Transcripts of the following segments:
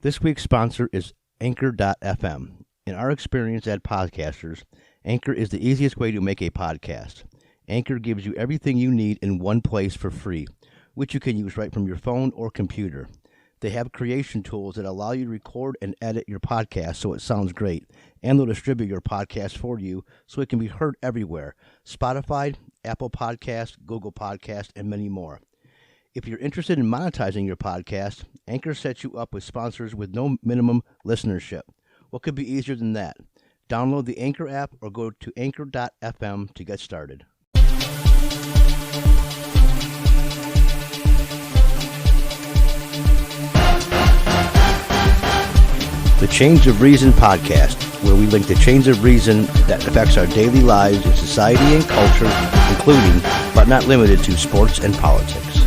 This week's sponsor is Anchor.fm. In our experience as podcasters, Anchor is the easiest way to make a podcast. Anchor gives you everything you need in one place for free, which you can use right from your phone or computer. They have creation tools that allow you to record and edit your podcast so it sounds great, and they'll distribute your podcast for you so it can be heard everywhere: Spotify, Apple Podcasts, Google Podcasts, and many more. If you're interested in monetizing your podcast, Anchor sets you up with sponsors with no minimum listenership. What could be easier than that? Download the Anchor app or go to anchor.fm to get started. The Chains of Reason podcast, where we link the chains of reason that affects our daily lives in society and culture, including, but not limited to, sports and politics.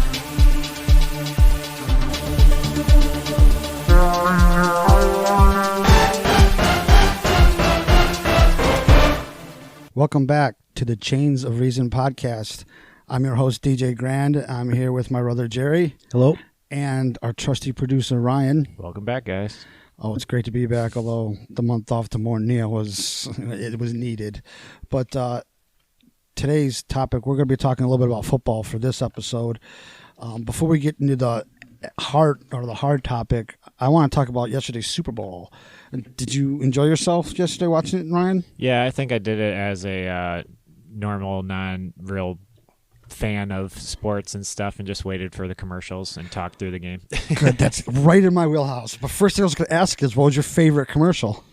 Welcome back to the Chains of Reason podcast. I'm your host, DJ Grand. I'm here with my brother, Jerry. Hello. And our trusty producer, Ryan. Welcome back, guys. Oh, it's great to be back, although the month off to more Neil was needed. But today's topic, we're going to be talking a little bit about football for this episode. Before we get into the hard topic, I want to talk about yesterday's Super Bowl. Did you enjoy yourself yesterday watching it, Ryan? Yeah, I think I did it as a normal, non-real fan of sports and stuff, and just waited for the commercials and talked through the game. Good, that's right in my wheelhouse. But first thing I was going to ask is, what was your favorite commercial?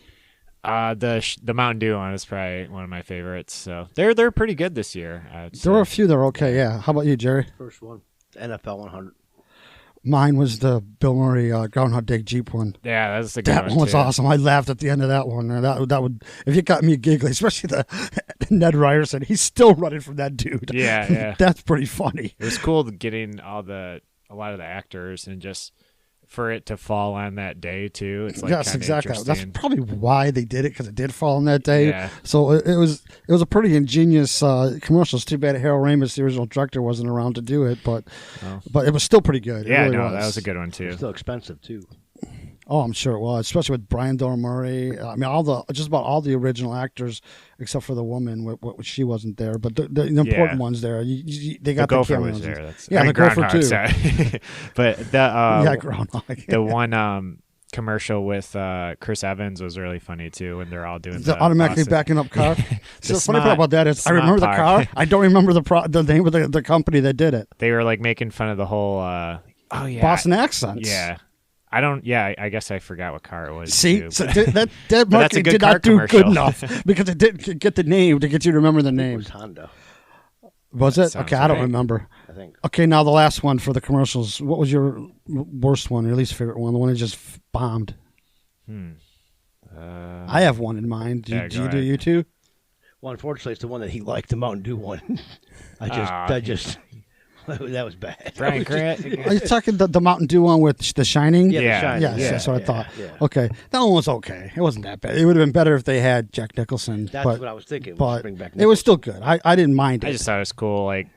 The Mountain Dew one is probably one of my favorites. So they're pretty good this year. There were a few that were okay. Yeah. How about you, Jerry? First one, NFL 100. Mine was the Bill Murray Groundhog Day Jeep one. Yeah, that's a good That one was too. awesome. I laughed at the end of that one. And that would, if you got me giggling, especially the Ned Ryerson, he's still running from that dude. Yeah. That's pretty funny. It was cool getting a lot of the actors and just for it to fall on that day too. It's like Yes, exactly. That's interesting. probably why they did it, because it did fall on that day. Yeah. So it was a pretty ingenious commercial. It's too bad Harold Ramis, the original director, wasn't around to do it, but it was still pretty good. Yeah, it really that was a good one too. It's still expensive, too. Oh, I'm sure it was, especially with Brian Doyle Murray. I mean, just about all the original actors, except for the woman, she wasn't there. But the important ones there, they got the the Gopher cameos. was there. The Gopher Groundhog, too. Sorry. But the Groundhog. the one commercial with Chris Evans was really funny too, when they're all doing The automatically Boston. backing up car. So the funny part snot- about that is, I snot remember the park. car. I don't remember the name of the company that did it. They were like making fun of the whole Boston accents. Yeah. I guess I forgot what car it was. See, too, so but- that that's a marketing good did car not do good commercial. enough because it didn't get the name to get you to remember the It name. was Honda, Was it? sounds Okay, I don't right. remember. I think. Okay, now the last one for the commercials. What was your worst one, or least favorite one? The one that just bombed. I have one in mind. Do Yeah, you do you too? Well, unfortunately, it's the one that he liked, the Mountain Dew one. That was bad. Brian Grant. Are you talking the Mountain Dew one with The Shining? Yeah, Yeah. The Shining. Yes, Yeah, that's what I yeah, thought. yeah. Okay, that one was okay. It wasn't that bad. It would have been better if they had Jack Nicholson. That's but, what I was thinking. But Bring back it was still good. I didn't mind it. I just thought it was cool, like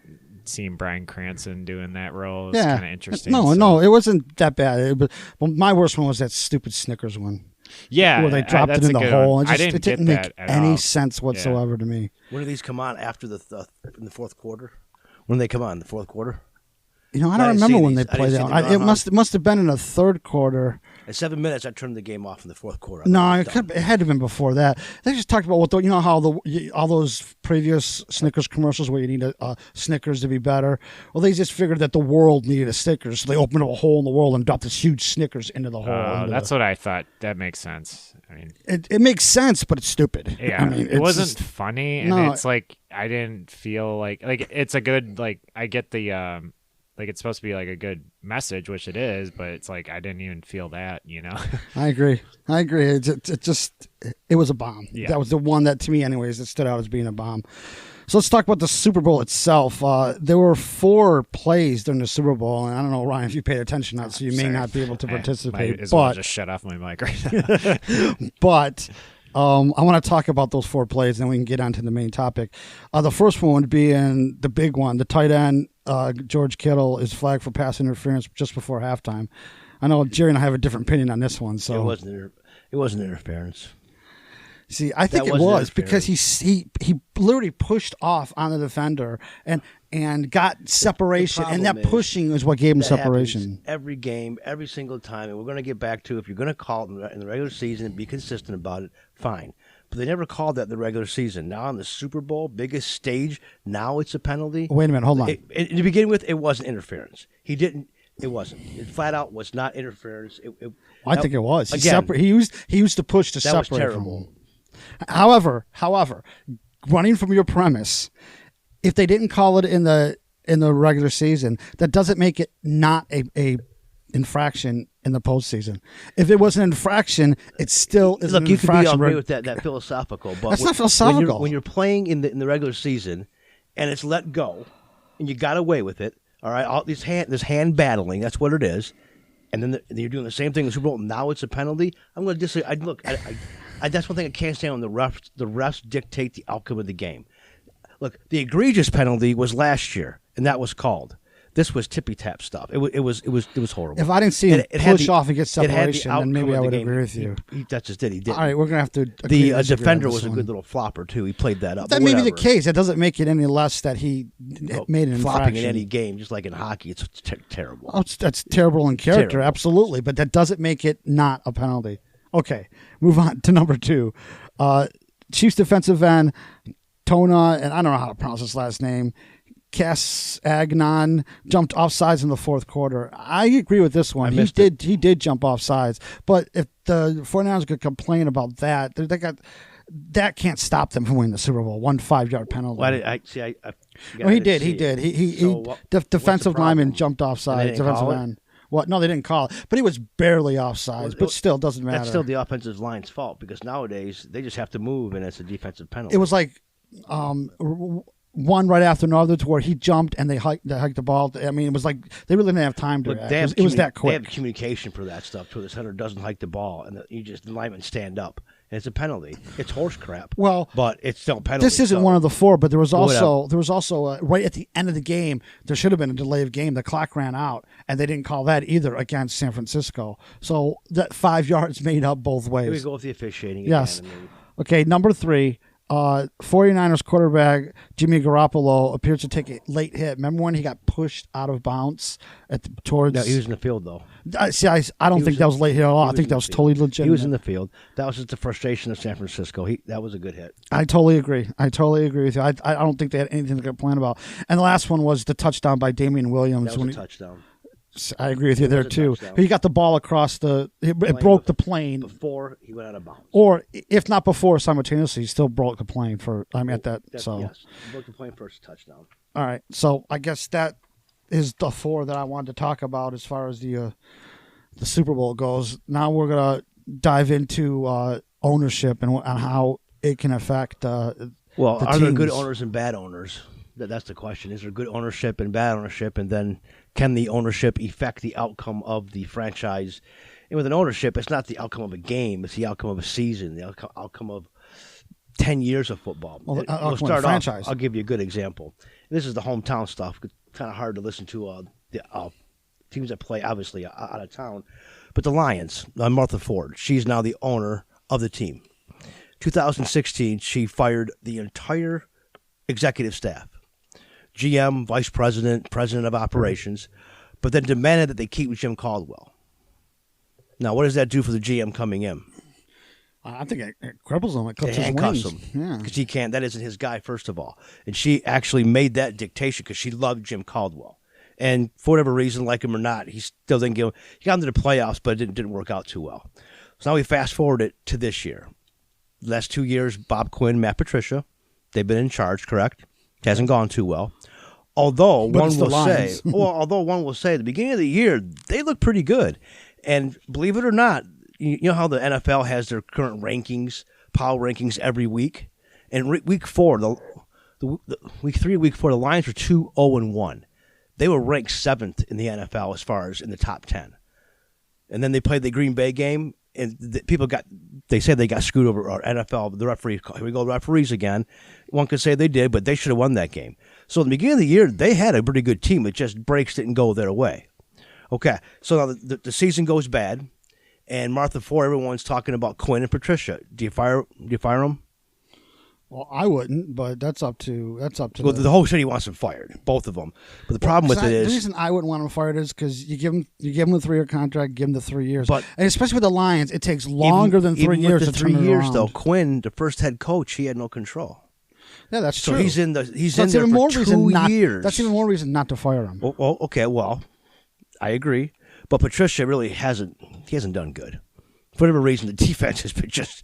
seeing Bryan Cranston doing that role. It was yeah, kind of interesting. No, it wasn't that bad. But my worst one was that stupid Snickers one. Yeah, Where they dropped it that's in a the good hole. one. It I didn't get make that at any all. sense whatsoever to me. When do these come on after in the fourth quarter? When do they come on, the fourth quarter? I don't I didn't remember see when these. they I played didn't see that. them. It must have been in the third quarter. At 7 minutes, I turned the game off in the fourth quarter. No, it had to have been before that. They just talked about how all those previous Snickers commercials where you need a Snickers to be better. Well, they just figured that the world needed a Snickers, so they opened up a hole in the world and dropped this huge Snickers into the hole. That's what I thought. That makes sense. I mean, it makes sense, but it's stupid. yeah, I mean, it wasn't just, funny, and No. it's like I didn't feel like it's a good I get the like it's supposed to be like a good message, which it is, but it's like I didn't even feel that, I agree. It was a bomb. Yeah. That was the one that, to me anyways, that stood out as being a bomb. So let's talk about the Super Bowl itself. There were 4 plays during the Super Bowl, and I don't know, Ryan, if you paid attention to that, so you may Sorry. not be able to participate. Might as well But just shut off my mic right now. But I want to talk about those 4 plays, and then we can get on to the main topic. The first one would be in the big one. The tight end, George Kittle, is flagged for pass interference just before halftime. I know Jerry and I have a different opinion on this one. So it wasn't interference. See, I think it was because he literally pushed off on the defender and got separation, and that pushing is what gave him separation. Every game, every single time, and we're going to get back to if you're going to call it in the regular season and be consistent about it, fine. But they never called that in the regular season. Now on the Super Bowl, biggest stage, now it's a penalty. Wait a minute, hold on. To begin with, it wasn't interference. He didn't. It wasn't. It flat out was not interference. I think it was. He used to push to separate. That was terrible. However, running from your premise, if they didn't call it in the regular season, that doesn't make it not a infraction in the postseason. If it was an infraction, it still is an infraction. Look, you could agree with that philosophical, but that's not philosophical. When you're playing in the regular season and it's let go, and you got away with it, all right, this hand battling, that's what it is, and then you're doing the same thing in the Super Bowl. Now it's a penalty. I'm going to disagree. That's one thing I can't stand on the refs. The refs dictate the outcome of the game. Look, the egregious penalty was last year, and that was called. This was tippy-tap stuff. It was horrible. If I didn't see him push off and get separation, then maybe I would agree with you. That just did. He did. All right, we're going to have to agree. The defender was a good little flopper, too. He played that up. That may be the case. That doesn't make it any less that he made an flopping infraction. in any game, just like in hockey, it's terrible. Oh, that's terrible in character, absolutely. But that doesn't make it not a penalty. Okay, move on to number 2. Chiefs defensive end, Tona, and I don't know how to pronounce his last name, Casagnan jumped offsides in the fourth quarter. I agree with this one. He did jump offsides, but if the 49ers could complain about that, that can't stop them from winning the Super Bowl. 1 5-yard penalty. Well, he did. Defensive lineman jumped offsides. Defensive end. What? No, they didn't call it, but he was barely offsides. But still, doesn't matter. That's still the offensive line's fault because nowadays they just have to move, and it's a defensive penalty. It was like one right after another to where he jumped and they hiked the ball. I mean, it was like they really didn't have time to react. It was that quick. They have communication for that stuff. So the center doesn't hike the ball, and the linemen stand up. And it's a penalty. It's horse crap. Well, but it's still a penalty. This isn't one of the 4, but there was also right at the end of the game. There should have been a delay of game. The clock ran out, and they didn't call that either against San Francisco. So that 5 yards made up both ways. Here we go with the officiating. Yes. Okay, number 3. 49ers quarterback Jimmy Garoppolo appears to take a late hit. Remember when he got pushed out of bounds towards? No, he was in the field though. I don't think that was late hit at all. I think that was totally legitimate. He was in the field. That was just the frustration of San Francisco. That was a good hit. I totally agree. With you. I don't think they had anything to complain about. And the last one was the touchdown by Damian Williams. That was a touchdown. I agree with you there too. He got the ball across it broke the plane before he went out of bounds. Or if not before, simultaneously, he still broke the plane Yes, he broke the plane first touchdown. All right, so I guess that is the 4 that I wanted to talk about as far as the Super Bowl goes. Now we're gonna dive into ownership and how it can affect. Are there good owners and bad owners? That's the question. Is there good ownership and bad ownership? And then can the ownership affect the outcome of the franchise? And with an ownership, it's not the outcome of a game. It's the outcome of a season, the outcome of 10 years of football. We'll start off. I'll give you a good example. This is the hometown stuff. It's kind of hard to listen to the teams that play, obviously, out of town. But the Lions, Martha Ford, she's now the owner of the team. 2016, she fired the entire executive staff. GM, vice president, president of operations, but then demanded that they keep Jim Caldwell. Now, what does that do for the GM coming in? I think it cripples him. It cuts his wings. Him. Yeah. Because he can't. That isn't his guy, first of all. And she actually made that dictation because she loved Jim Caldwell. And for whatever reason, like him or not, he still didn't give him. He got into the playoffs, but it didn't work out too well. So now we fast forward it to this year. Last 2 years, Bob Quinn, Matt Patricia, they've been in charge, correct? It hasn't gone too well. Although one will say, at the beginning of the year, they look pretty good. And believe it or not, you know how the NFL has their current rankings, power rankings every week? And week 4, week 3, week 4, the Lions were 2-0-1. They were ranked 7th in the NFL as far as in the top 10. And then they played the Green Bay game, and they said they got screwed over, or NFL, the referee, here we go, referees again. One could say they did, but they should have won that game. So at the beginning of the year, they had a pretty good team. It just breaks didn't go their way. Okay, so now the season goes bad, and Martha Ford, everyone's talking about Quinn and Patricia. Do you fire them? Well, I wouldn't, but that's up to Well, the whole city wants them fired, both of them. But the problem with it is the reason I wouldn't want them fired is because you give them a 3-year contract, give them the 3 years. But and especially with the Lions, it takes longer than 3 years with to the turn 3 it years around. though. Quinn, the first head coach, he had no control. Yeah, that's So true. he's in there even for more 2 years. That's even more reason not to fire him. Well, okay, well, I agree, but Patricia really hasn't done good. For whatever reason, the defense has been just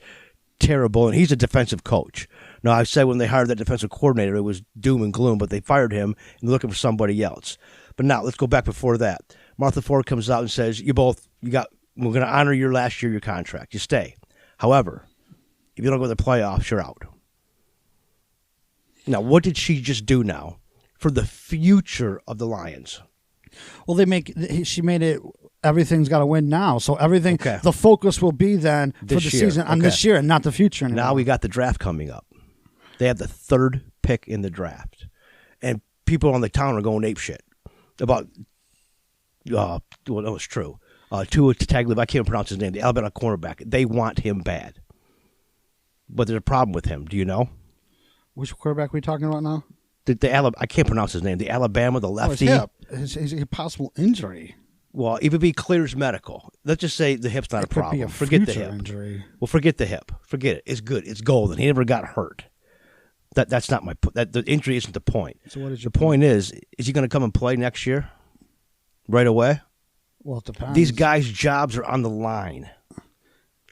terrible, and he's a defensive coach. Now, I said when they hired that defensive coordinator, it was doom and gloom, but they fired him and they're looking for somebody else. But now, let's go back before that. Martha Ford comes out and says, we're going to honor your last year, your contract. You stay. However, if you don't go to the playoffs, you're out. Now, what did she just do now for the future of the Lions? Well, she made it. Everything's got to win now, so everything. Okay. The focus will be then for the season on this year and not the future anymore. Now we got the draft coming up. They have the 3rd pick in the draft, and people on the town are going apeshit about. Well, that was true. Tua Tagovailoa, I can't pronounce his name. The Alabama cornerback. They want him bad, but there's a problem with him. Do you know? Which quarterback are we talking about now? I can't pronounce his name. The Alabama, the lefty. Oh, his hip. His possible injury. Well, if it clears medical, let's just say the hip's not a problem. Forget the hip. Injury. Well, forget the hip. Forget it. It's good. It's golden. He never got hurt. That's not my point. The injury isn't the point. So what is the point? Is he going to come and play next year? Right away? Well, it depends. These guys' jobs are on the line.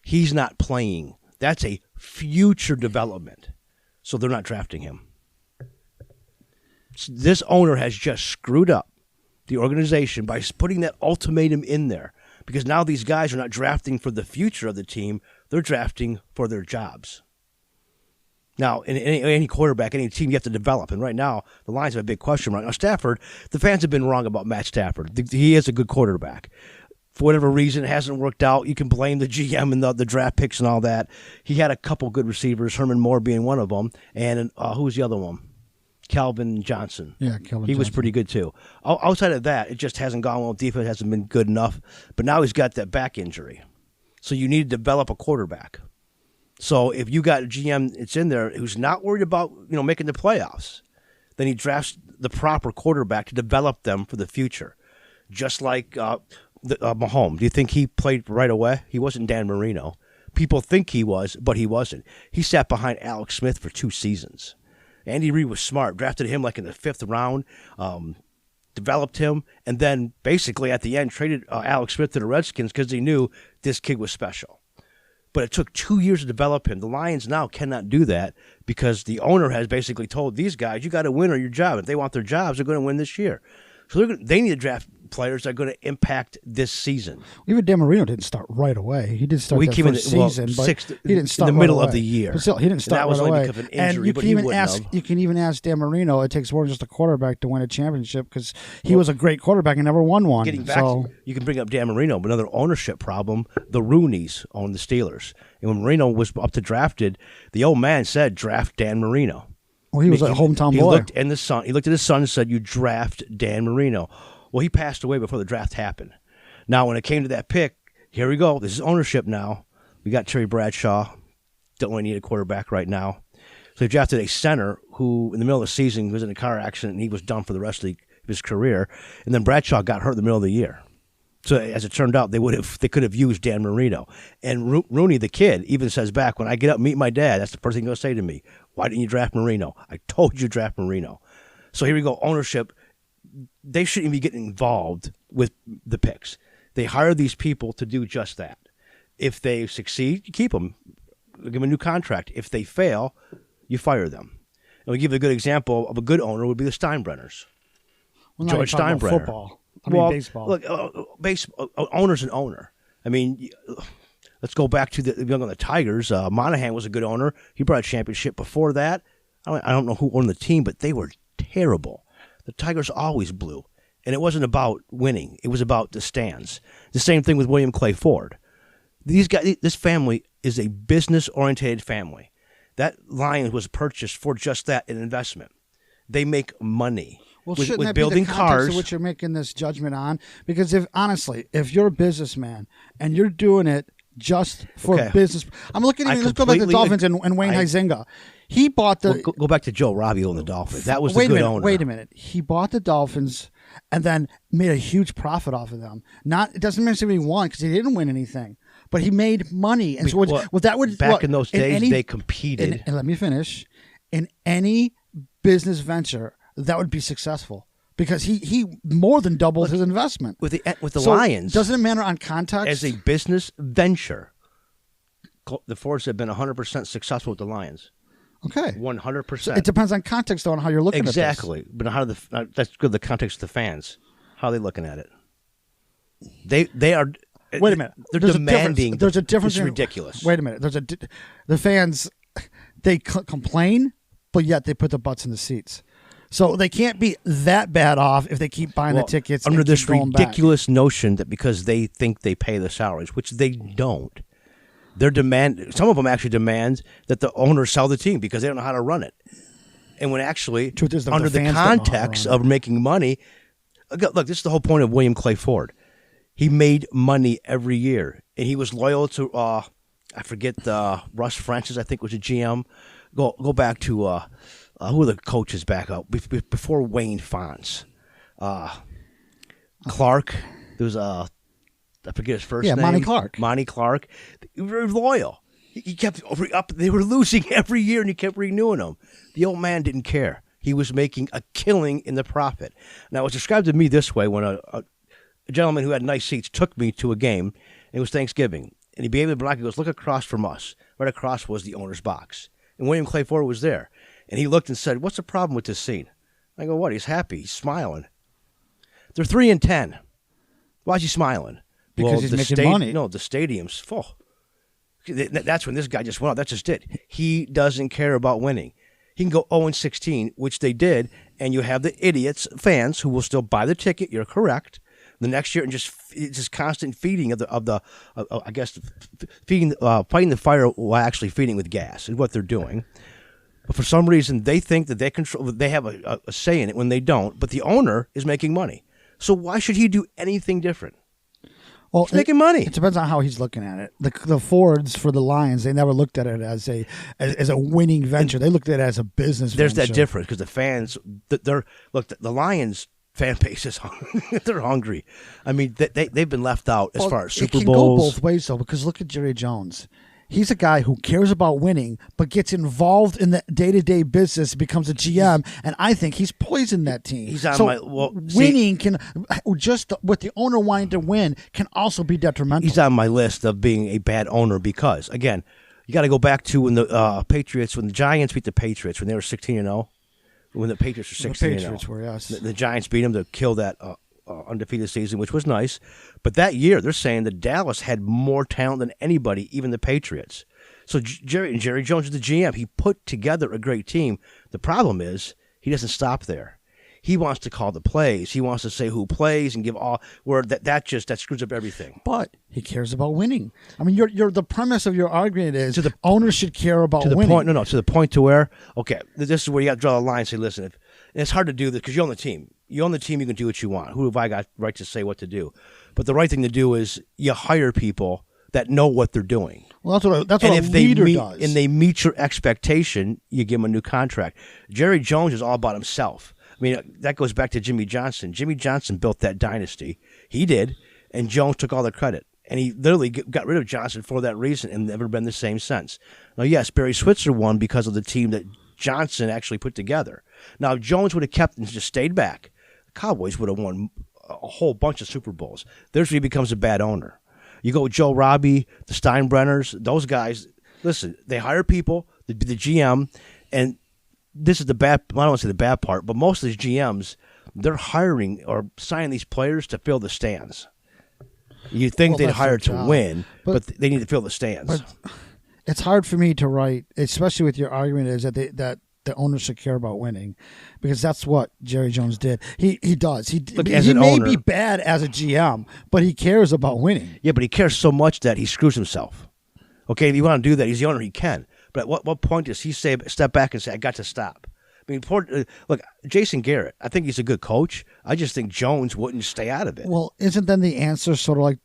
He's not playing. That's a future development. So they're not drafting him. This owner has just screwed up the organization by putting that ultimatum in there, because now these guys are not drafting for the future of the team. They're drafting for their jobs. Now, in any quarterback, any team, you have to develop. And right now, the Lions have a big question mark. Now, Stafford, the fans have been wrong about Matt Stafford. He is a good quarterback. For whatever reason, it hasn't worked out. You can blame the GM and the draft picks and all that. He had a couple good receivers, Herman Moore being one of them. And who was the other one? Calvin Johnson. Yeah, Calvin Johnson. He was pretty good, too. Outside of that, it just hasn't gone well. Defense hasn't been good enough. But now he's got that back injury. So you need to develop a quarterback. So if you got a GM that's in there who's not worried about making the playoffs, then he drafts the proper quarterback to develop them for the future. Just like Mahomes. Do you think he played right away? He wasn't Dan Marino. People think he was, but he wasn't. He sat behind Alex Smith for 2 seasons. Andy Reid was smart, drafted him like in the 5th round, developed him, and then basically at the end traded Alex Smith to the Redskins because he knew this kid was special. But it took 2 years to develop him. The Lions now cannot do that because the owner has basically told these guys, you got to win or your job. If they want their jobs, they're going to win this year. So they need to draft players that are going to impact this season. Even Dan Marino didn't start right away. He did start that first season, but he didn't start in the middle right of the away. year. But still, he didn't start that was right only away. because of an injury, and but he wouldn't have. You can even ask Dan Marino. It takes more than just a quarterback to win a championship because he was a great quarterback and never won one. Getting back, you can bring up Dan Marino, but another ownership problem. The Rooneys own the Steelers, and when Marino was up to drafted, the old man said, "Draft Dan Marino." Well, he was a hometown boy. He looked at his son and said, "You draft Dan Marino." Well, he passed away before the draft happened. Now, when it came to that pick, here we go. This is ownership now. We got Terry Bradshaw. Don't really need a quarterback right now. So they drafted a center who, in the middle of the season, was in a car accident, and he was done for the rest of his career. And then Bradshaw got hurt in the middle of the year. So as it turned out, they could have used Dan Marino. And Rooney, the kid, even says back, when I get up and meet my dad, that's the first thing he'll say to me. Why didn't you draft Marino? I told you to draft Marino. So here we go, ownership. They shouldn't even be getting involved with the picks. They hire these people to do just that. If they succeed, you keep them. Give them a new contract. If they fail, you fire them. And we give a good example of a good owner would be the Steinbrenners. Well, George Steinbrenner. Football. Baseball. Look, owner's an owner. I mean, let's go back to the Tigers. Monahan was a good owner. He brought a championship before that. I don't know who owned the team, but they were terrible. The Tigers always blew, and it wasn't about winning. It was about the stands. The same thing with William Clay Ford. These guys, this family is a business-oriented family. That Lions was purchased for just that, an investment. They make money. Well, with shouldn't that building be the context cars. of what you're making this judgment on? Because if you're a businessman and you're doing it just for business, I'm looking at. Let's go back to the Dolphins and Wayne Huizenga. He bought the. Go back to Joe Robbio and the Dolphins. That was the good owner. Wait a minute. He bought the Dolphins and then made a huge profit off of them. It doesn't necessarily won because he didn't win anything, but he made money. And so that would back in those days they competed. And let me finish. In any business venture, that would be successful. Because he more than doubled his investment with the Lions. Doesn't it matter on context? As a business venture, the Fords have been 100% successful with the Lions. Okay, 100%. So it depends on context though, on how you're looking at this. Exactly, but how that's good. The context of the fans, how are they looking at it? They are. Wait a minute. They're demanding. There's a difference. It's ridiculous. Wait a minute. The fans, they complain, but yet they put the butts in the seats. So they can't be that bad off if they keep buying the tickets. Under this ridiculous back. notion that because they think they pay the salaries, which they don't. Some of them actually demand that the owners sell the team because they don't know how to run it. And when actually, truth is, under the context of making money, look, this is the whole point of William Clay Ford. He made money every year, and he was loyal to, I forget, Russ Francis, I think was a GM. Go back to, who were the coaches back up? Before Wayne Fonz. Clark, there was I forget his first name. Monty Clark. Monty Clark. He was very loyal. He kept up. They were losing every year, and he kept renewing them. The old man didn't care. He was making a killing in the profit. Now, it was described to me this way when a gentleman who had nice seats took me to a game, and it was Thanksgiving, and he behaved like he goes, look across from us. Right across was the owner's box. And William Clay Ford was there. And he looked and said, what's the problem with this scene? I go, what? He's happy. He's smiling. They're 3-10. Why is he smiling? Because he's making money. No, the stadium's full. That's when this guy just went out. That's just it. He doesn't care about winning. He can go 0-16, which they did, and you have the idiots, fans, who will still buy the ticket. You're correct. The next year, and just constant feeding I guess, feeding, fighting the fire while actually feeding with gas is what they're doing. But for some reason, they think that they have a say in it when they don't. But the owner is making money, so why should he do anything different? Well, he's making money. It depends on how he's looking at it. The Fords for the Lions, they never looked at it as a winning venture. They looked at it as a business. There's venture. that difference because the fans, the Lions fan base is they're hungry. I mean, they've been left out as far as Super Bowls. It can go both ways though, because look at Jerry Jones. He's a guy who cares about winning, but gets involved in the day-to-day business, becomes a GM, and I think he's poisoned that team. He's on winning can just with the owner wanting to win can also be detrimental. He's on my list of being a bad owner because, again, you got to go back to when the Giants beat the Patriots when they were 16-0, when the Patriots were 16-0. The Patriots were, yes. The Giants beat them to kill that undefeated season, which was nice. But that year, they're saying that Dallas had more talent than anybody, even the Patriots. So Jerry Jones is the GM. He put together a great team. The problem is he doesn't stop there. He wants to call the plays. He wants to say who plays and give all. Where that screws up everything. But he cares about winning. I mean, the premise of your argument is the owners should care about winning. To the point to where this is where you got to draw the line and say, listen, and it's hard to do this because you own the team. You own the team, you can do what you want. Who have I got right to say what to do? But the right thing to do is you hire people that know what they're doing. Well, that's what a leader does. And they meet your expectation, you give them a new contract. Jerry Jones is all about himself. I mean, that goes back to Jimmy Johnson. Jimmy Johnson built that dynasty. He did, and Jones took all the credit. And he literally got rid of Johnson for that reason and never been the same since. Now, yes, Barry Switzer won because of the team that Johnson actually put together. Now, if Jones would have kept and just stayed back, Cowboys would have won a whole bunch of Super Bowls. There's where he becomes a bad owner. You go with Joe Robbie, the Steinbrenners, those guys, listen, they hire people, the GM, and this is the bad, I don't want to say the bad part, but most of these GMs, they're hiring or signing these players to fill the stands. You'd think they'd hire to win, but they need to fill the stands. But it's hard for me to write, especially with your argument is that the owners should care about winning, because that's what Jerry Jones did. He does. He may be bad as a GM, but he cares about winning. Yeah, but he cares so much that he screws himself. Okay, if you want to do that, he's the owner, he can. But at what point does he say, step back and say, I got to stop? I mean, look, Jason Garrett, I think he's a good coach. I just think Jones wouldn't stay out of it. Well, isn't then the answer sort of like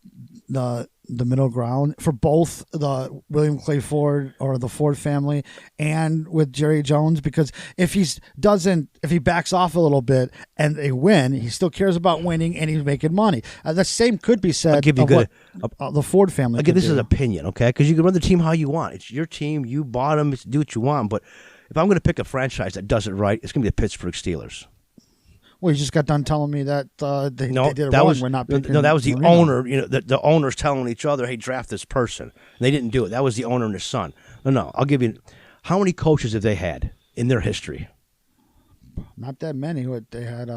the middle ground for both the William Clay Ford or the Ford family and with Jerry Jones? Because if he backs off a little bit and they win, he still cares about winning and he's making money. The same could be said of what the Ford family. Again, this is opinion, okay? Because you can run the team how you want. It's your team. You bought them. Do what you want. But if I'm going to pick a franchise that does it right, it's going to be the Pittsburgh Steelers. Well, you just got done telling me that they did it that wrong. Was, We're not picking no, that was the Marino. owner. You know, the owners telling each other, "Hey, draft this person." And they didn't do it. That was the owner and his son. No. I'll give you. How many coaches have they had in their history? Not that many. They had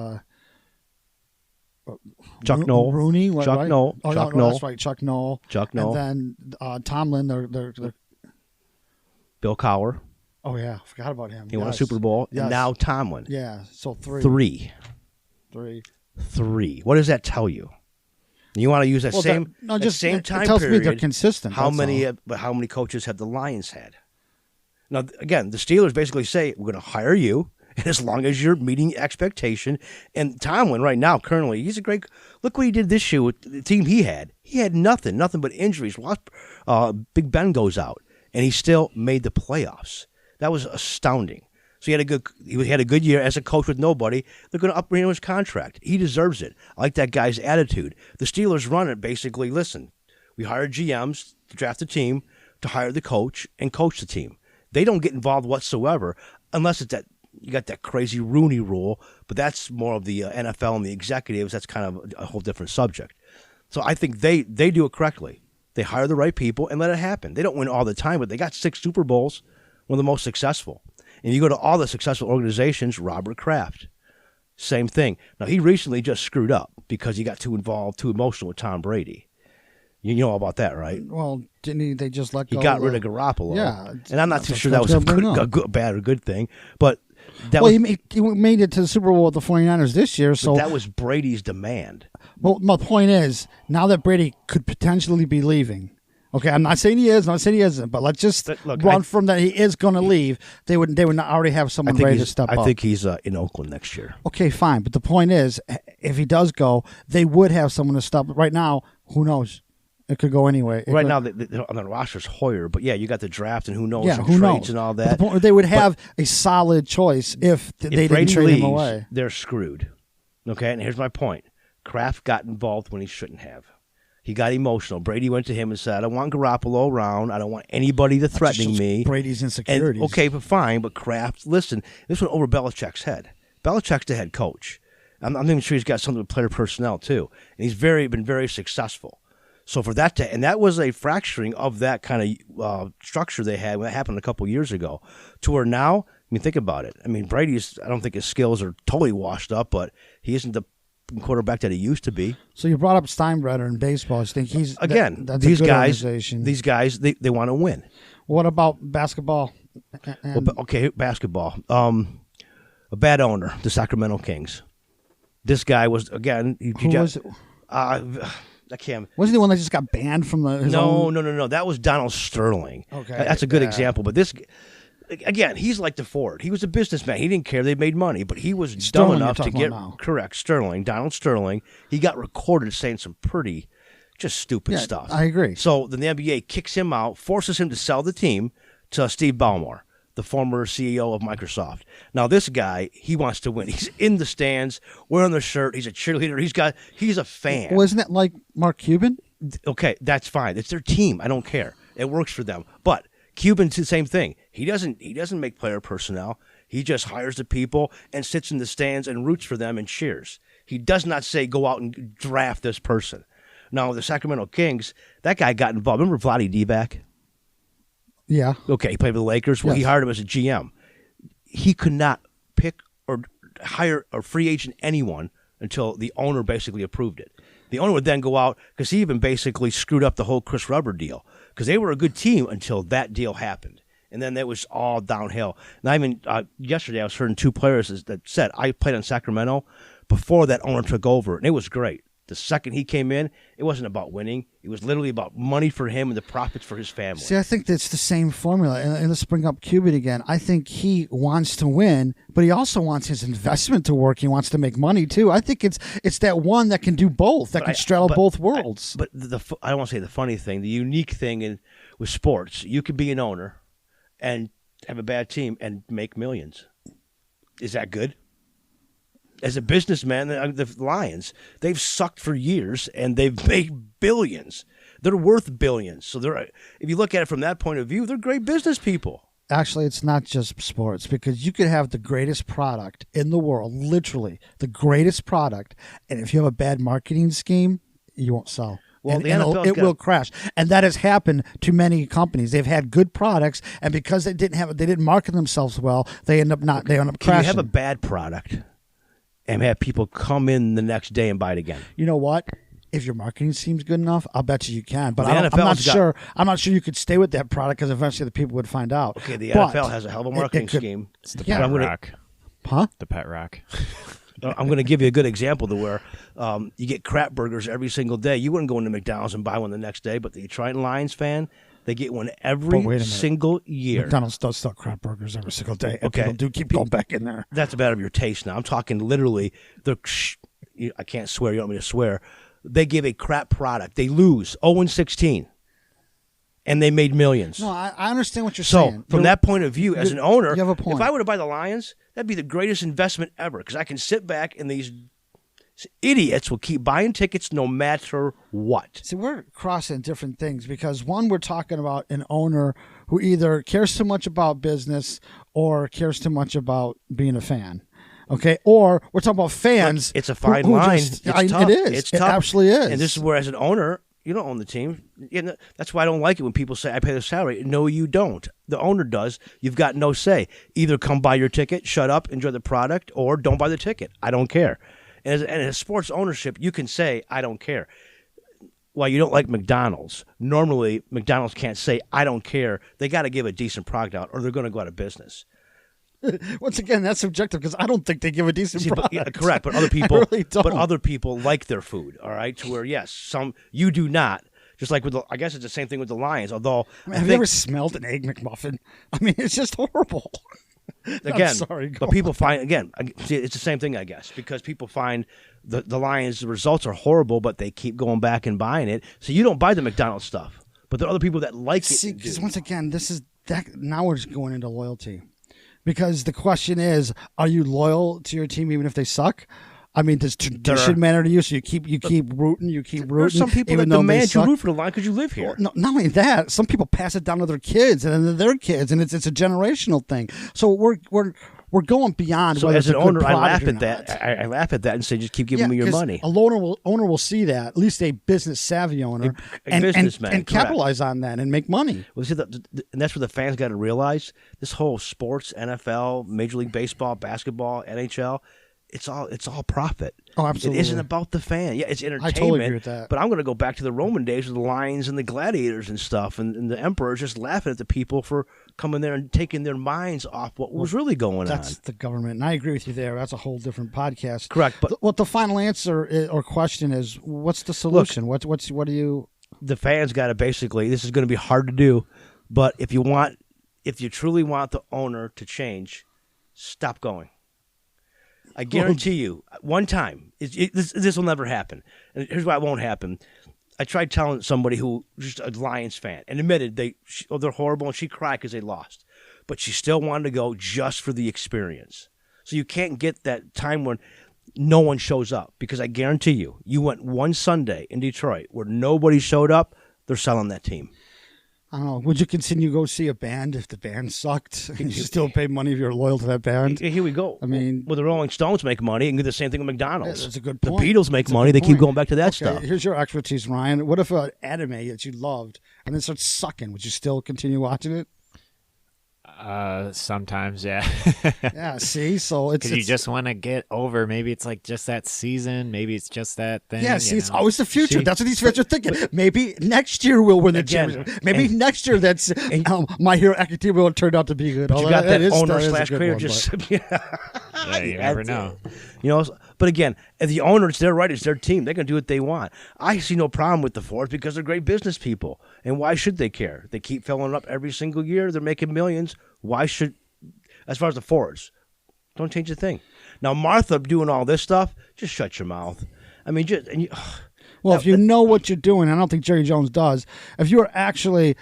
Chuck Noll, Rooney, Chuck right? Noll, Oh, Chuck no, Noll, that's right, Chuck Noll, and then Tomlin. They're Bill Cowher. Oh yeah, I forgot about him. He won a Super Bowl. Yes. And now Tomlin. Yeah, so three. What does that tell you? You want to use that same time it tells period. me they're consistent. How many coaches have the Lions had? Now, again, the Steelers basically say, we're going to hire you, and as long as you're meeting expectation. And Tomlin right now, currently, he's a great – look what he did this year with the team he had. He had nothing but injuries. Big Ben goes out, and he still made the playoffs. That was astounding. So he had a good year as a coach with nobody. They're going to upgrade his contract. He deserves it. I like that guy's attitude. The Steelers run it basically, listen, we hire GMs to draft the team, to hire the coach, and coach the team. They don't get involved whatsoever unless it's that you got that crazy Rooney rule, but that's more of the NFL and the executives. That's kind of a whole different subject. So I think they do it correctly. They hire the right people and let it happen. They don't win all the time, but they got 6 Super Bowls, one of the most successful. And you go to all the successful organizations, Robert Kraft, same thing. Now, he recently just screwed up because he got too involved, too emotional with Tom Brady. You know all about that, right? Well, didn't they just let go? He got rid of Garoppolo. Yeah. And I'm not too sure that was a bad or good thing. But he made it to the Super Bowl with the 49ers this year. So that was Brady's demand. Well, my point is, now that Brady could potentially be leaving, okay, I'm not saying he is, not saying he isn't, but let's just run from that he is going to leave. They would not already have someone ready to step up. I think he's in Oakland next year. Okay, fine. But the point is, if he does go, they would have someone to step up. Right now, who knows? It could go anyway. Now, on the roster's Hoyer, but yeah, you got the draft and who knows, who trades knows? and all that. They would have a solid choice if they didn't trade him away. They're screwed. Okay, and here's my point. Kraft got involved when he shouldn't have. He got emotional. Brady went to him and said, I don't want Garoppolo around. I don't want anybody to threatening me. Brady's insecurities. Okay, but fine. But Kraft, listen, this went over Belichick's head. Belichick's the head coach. I'm not even sure he's got something with player personnel, too. And he's been very successful. So for that and that was a fracturing of that kind of structure they had when that happened a couple of years ago. To where now, I mean, think about it. I mean, Brady's, I don't think his skills are totally washed up, but he isn't the quarterback that he used to be. So you brought up Steinbrenner in baseball. I think he's that's these a good guys. organization. These guys, they want to win. What about basketball? Basketball. A bad owner, the Sacramento Kings. This guy was again. Who was it? I can't. Wasn't the one that just got banned from the? No. That was Donald Sterling. Okay, that's a good example. But this. Again, he's like the Ford. He was a businessman. He didn't care. They made money, but he was dumb enough to get correct. Donald Sterling. He got recorded saying some pretty, just stupid stuff. I agree. So then the NBA kicks him out, forces him to sell the team to Steve Ballmer, the former CEO of Microsoft. Now this guy, he wants to win. He's in the stands, wearing the shirt. He's a cheerleader. He's a fan. Wasn't it like Mark Cuban? Okay, that's fine. It's their team. I don't care. It works for them, but. Cuban's the same thing. He doesn't make player personnel. He just hires the people and sits in the stands and roots for them and cheers. He does not say go out and draft this person. Now the Sacramento Kings, that guy got involved. Remember Vlade Divac? Yeah. Okay, he played for the Lakers. Well, He hired him as a GM. He could not pick or hire a free agent anyone until the owner basically approved it. The owner would then go out because he even basically screwed up the whole Chris Webber deal because they were a good team until that deal happened. And then it was all downhill. And I mean, yesterday I was hearing 2 players that said, I played on Sacramento before that owner took over, and it was great. The second he came in, it wasn't about winning. It was literally about money for him and the profits for his family. See, I think that's the same formula. And let's bring up Cuban again. I think he wants to win, but he also wants his investment to work. He wants to make money too. I think it's that one that can do both, that can straddle both worlds. But I don't want to say the funny thing. The unique thing with sports, you could be an owner and have a bad team and make millions. Is that good? As a businessman, the Lions, they've sucked for years and they've made billions. They're worth billions. So if you look at it from that point of view, they're great business people. Actually, it's not just sports, because you could have the greatest product in the world, literally the greatest product, and if you have a bad marketing scheme, you won't sell. Well, it will crash, and that has happened to many companies. They've had good products, and because they didn't market themselves well, they end up crashing. Can you have a bad product and have people come in the next day and buy it again? You know what? If your marketing seems good enough, I'll bet you can. But I'm not sure. I'm not sure you could stay with that product, because eventually the people would find out. Okay, the NFL has a hell of a marketing scheme. It's the Pet Rock. Huh? The Pet Rock. I'm going to give you a good example to where you get crap burgers every single day. You wouldn't go into McDonald's and buy one the next day, but the Detroit Lions fan, they get one every single year. McDonald's does sell crap burgers every single day. And okay. People do keep going back in there. That's a matter of your taste now. I'm talking literally, I can't swear. You don't want me to swear. They give a crap product. They lose 0-16. And they made millions. No, I understand what you're saying. So, from that point of view, as an owner, you have a point. If I were to buy the Lions, that'd be the greatest investment ever, because I can sit back and these idiots will keep buying tickets no matter what. See, we're crossing different things, because one, we're talking about an owner who either cares too much about business or cares too much about being a fan. Okay, or we're talking about fans. It's a fine line. It's tough. It is. It's tough. It absolutely is. And this is where, as an owner, you don't own the team. That's why I don't like it when people say, I pay the salary. No, you don't. The owner does. You've got no say. Either come buy your ticket, shut up, enjoy the product, or don't buy the ticket. I don't care. And as sports ownership, you can say, I don't care. While you don't like McDonald's, normally McDonald's can't say, I don't care. They got to give a decent product out, or they're going to go out of business. Once again, that's subjective, because I don't think they give a decent product. Yeah, correct, but other people, really don't. But other people like their food. All right, to where some you do not. Just like I guess it's the same thing with the Lions. Although, have you ever smelled an Egg McMuffin? I mean, it's just horrible. Again, I'm sorry, but people find it's the same thing, I guess, because people find the Lions' results are horrible, but they keep going back and buying it. So you don't buy the McDonald's stuff, but there are other people that like it. See, because once again, now we're just going into loyalty. Because the question is, are you loyal to your team even if they suck? I mean, does tradition matter to you? So you keep rooting, There are some people that demand you root for the Lions because you live here. Well, not only that, some people pass it down to their kids and then their kids, and it's a generational thing. So we're going beyond. So whether as an it's a owner, good I laugh product at or that. not. I laugh at that and say, just keep giving me your money. A owner will see that, at least a business savvy owner, a businessman, and capitalize on that and make money. Well, see, and that's what the fans got to realize. This whole sports, NFL, Major League Baseball, basketball, NHL, it's all profit. Oh, absolutely. It isn't about the fan. Yeah, it's entertainment. I totally agree with that. But I'm going to go back to the Roman days with the lions and the gladiators and stuff, and the emperors just laughing at the people for coming there and taking their minds off what was really going on. That's the government, and I agree with you there. That's a whole different podcast. Correct. But what the final answer or question is, what's the solution? Look, what do you? The fans got to basically. This is going to be hard to do, but if you truly want the owner to change, stop going. I guarantee you, one time, this will never happen. And here's why it won't happen. I tried telling somebody who was just a Lions fan and admitted they're horrible, and she cried because they lost. But she still wanted to go just for the experience. So you can't get that time when no one shows up, because I guarantee you went one Sunday in Detroit where nobody showed up, they're selling that team. I don't know. Would you continue to go see a band if the band sucked and you still pay money if you're loyal to that band? Here we go. I mean, well, the Rolling Stones make money and do the same thing with McDonald's. That's a good point. The Beatles make money. They keep going back to that stuff. Here's your expertise, Ryan. What if an anime that you loved and then starts sucking? Would you still continue watching it? Sometimes, yeah. Yeah, see? So it's... Because you just want to get over, maybe it's like just that season, maybe it's just that thing. Yeah, see, it's always the future. That's what these fans are thinking. Maybe next year we'll win the championship. Maybe next year that's My Hero Academia will turn out to be good. You got that owner / creator just... Yeah, you never know. But again, if the owner, it's their right, it's their team. They can do what they want. I see no problem with the Fords because they're great business people. And why should they care? They keep filling up every single year. They're making millions. Why should, as far as the Fords, don't change a thing. Now, Martha doing all this stuff, just shut your mouth. I mean, if you know what you're doing, I don't think Jerry Jones does. If you're actually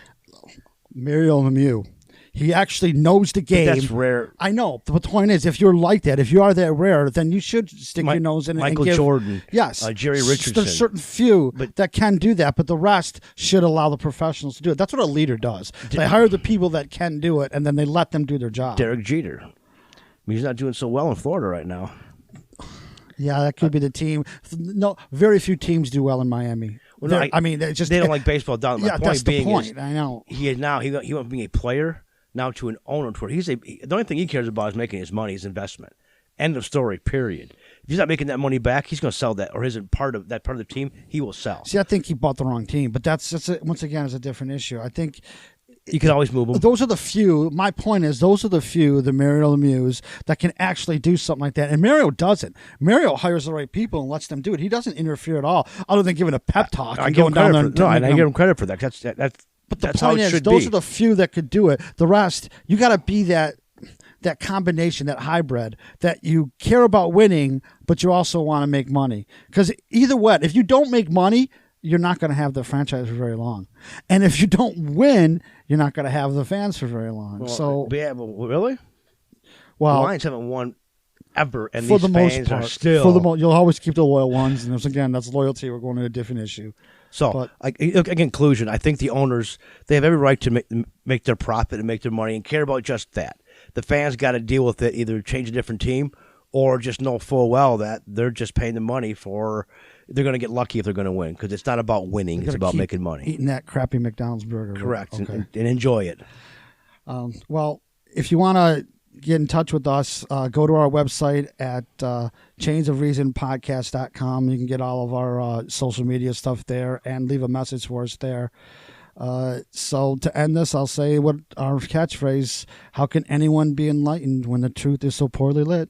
Mario Lemieux, he actually knows the game. But that's rare. I know. But the point is, if you're like that, if you are that rare, then you should stick your nose in it. Michael Jordan. Yes. Jerry Richardson. There's certain few that can do that, but the rest should allow the professionals to do it. That's what a leader does. They hire the people that can do it, and then they let them do their job. Derek Jeter. I mean, he's not doing so well in Florida right now. Yeah, that could be the team. No, very few teams do well in Miami. Well, no, I mean, it's just they don't like baseball down. Yeah, that's the point. I know. He went from being a player now to an owner. The only thing he cares about is making his money, his investment. End of story. Period. If he's not making that money back, he's going to sell that, or his part of the team, he will sell. See, I think he bought the wrong team, but once again is a different issue. I think. You can always move them. Those are the few. My point is, those are the few, the Mario Lemieux, that can actually do something like that. And Mario doesn't. Mario hires the right people and lets them do it. He doesn't interfere at all, other than giving a pep talk. I give him credit for, I give him credit for that. But the point is, those are the few that could do it. The rest, you got to be that combination, that hybrid, that you care about winning, but you also want to make money. Because either way, if you don't make money, you're not going to have the franchise for very long. And if you don't win, you're not going to have the fans for very long. Really? Well, the Lions haven't won ever, and for these the fans most part, are still. you'll always keep the loyal ones, and that's loyalty. We're going to a different issue. So, in conclusion, I think the owners, they have every right to make their profit and make their money and care about just that. The fans got to deal with it, either change a different team or just know full well that they're just paying the money for. They're going to get lucky if they're going to win, because it's not about winning; it's about making money. Eating that crappy McDonald's burger. Correct, okay. and enjoy it. Well, if you want to get in touch with us, go to our website at chainsofreasonpodcast.com. You can get all of our social media stuff there and leave a message for us there. So to end this, I'll say what our catchphrase: how can anyone be enlightened when the truth is so poorly lit?